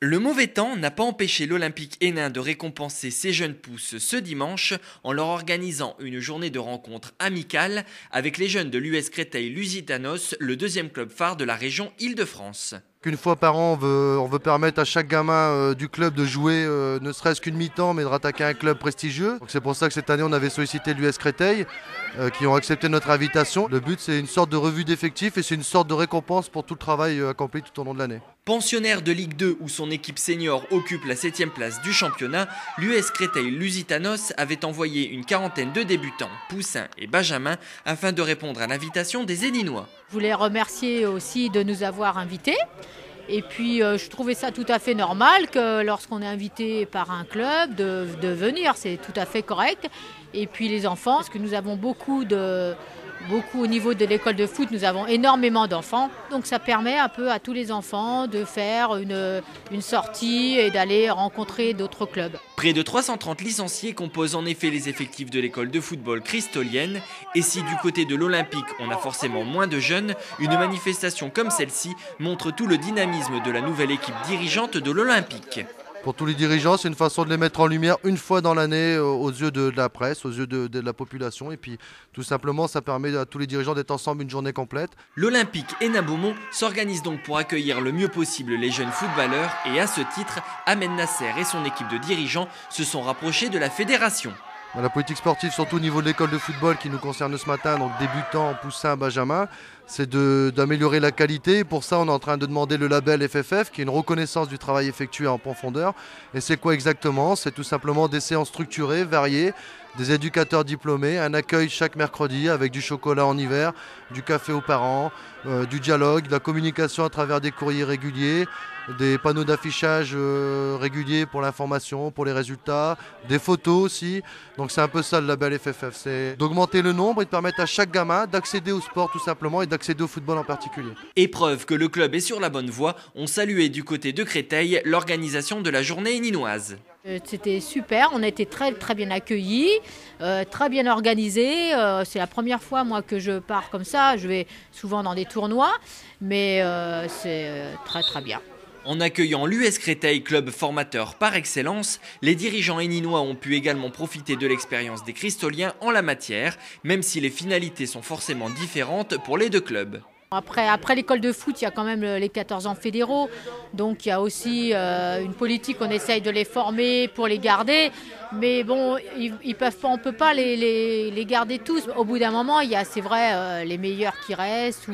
Le mauvais temps n'a pas empêché l'Olympique Hénin de récompenser ses jeunes pousses ce dimanche en leur organisant une journée de rencontre amicale avec les jeunes de l'US Créteil-Lusitanos, le deuxième club phare de la région Île-de-France. Qu'une fois par an, on veut permettre à chaque gamin du club de jouer ne serait-ce qu'une mi-temps, mais de rattaquer un club prestigieux. Donc c'est pour ça que cette année, on avait sollicité l'US Créteil, qui ont accepté notre invitation. Le but, c'est une sorte de revue d'effectifs et c'est une sorte de récompense pour tout le travail accompli tout au long de l'année. Pensionnaire de Ligue 2 où son équipe senior occupe la 7e place du championnat, l'US Créteil-Lusitanos avait envoyé une quarantaine de débutants, poussins et benjamins afin de répondre à l'invitation des Héninois. Je voulais remercier aussi de nous avoir invités. Et puis je trouvais ça tout à fait normal que lorsqu'on est invité par un club de venir, c'est tout à fait correct. Et puis les enfants, parce que nous avons beaucoup au niveau de l'école de foot, nous avons énormément d'enfants. Donc ça permet un peu à tous les enfants de faire une sortie et d'aller rencontrer d'autres clubs. Près de 330 licenciés composent en effet les effectifs de l'école de football cristolienne. Et si du côté de l'Olympique on a forcément moins de jeunes, une manifestation comme celle-ci montre tout le dynamisme de la nouvelle équipe dirigeante de l'Olympique. Pour tous les dirigeants, c'est une façon de les mettre en lumière une fois dans l'année aux yeux de la presse, aux yeux de la population. Et puis tout simplement, ça permet à tous les dirigeants d'être ensemble une journée complète. L'Olympique Hénin-Beaumont s'organise donc pour accueillir le mieux possible les jeunes footballeurs. Et à ce titre, Ahmed Nasser et son équipe de dirigeants se sont rapprochés de la fédération. La politique sportive, surtout au niveau de l'école de football qui nous concerne ce matin, donc débutants, poussins, benjamins, c'est d'améliorer la qualité. Pour ça, on est en train de demander le label FFF, qui est une reconnaissance du travail effectué en profondeur. Et c'est quoi exactement? C'est tout simplement des séances structurées, variées, des éducateurs diplômés, un accueil chaque mercredi avec du chocolat en hiver, du café aux parents, du dialogue, de la communication à travers des courriers réguliers, des panneaux d'affichage réguliers pour l'information, pour les résultats, des photos aussi. Donc c'est un peu ça le label FFF, c'est d'augmenter le nombre et de permettre à chaque gamin d'accéder au sport tout simplement et d'accéder au football en particulier. Et preuve que le club est sur la bonne voie, on saluait du côté de Créteil l'organisation de la journée héninoise. C'était super, on a été très bien accueillis, très bien organisés. C'est la première fois moi que je pars comme ça, je vais souvent dans des tournois, mais c'est très bien. En accueillant l'US Créteil, club formateur par excellence, les dirigeants héninois ont pu également profiter de l'expérience des cristoliens en la matière, même si les finalités sont forcément différentes pour les deux clubs. Après l'école de foot, il y a quand même les 14 ans fédéraux, donc il y a aussi une politique, on essaye de les former pour les garder, mais bon, ils peuvent pas, on ne peut pas les garder tous. Au bout d'un moment, il y a, c'est vrai, les meilleurs qui restent,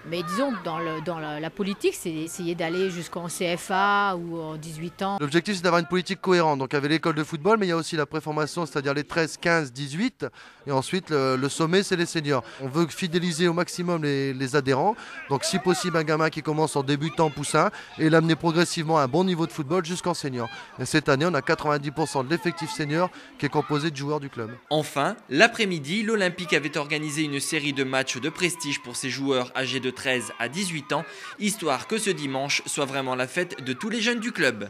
mais disons que dans la politique, c'est essayer d'aller jusqu'en CFA ou en 18 ans. L'objectif, c'est d'avoir une politique cohérente, donc avec l'école de football, mais il y a aussi la préformation, c'est-à-dire les 13, 15, 18, et ensuite le sommet, c'est les seniors. On veut fidéliser au maximum les adhérents. Donc si possible un gamin qui commence en débutant poussin et l'amener progressivement à un bon niveau de football jusqu'en senior. Et cette année on a 90% de l'effectif senior qui est composé de joueurs du club. Enfin, l'après-midi, l'Olympique avait organisé une série de matchs de prestige pour ses joueurs âgés de 13 à 18 ans, histoire que ce dimanche soit vraiment la fête de tous les jeunes du club.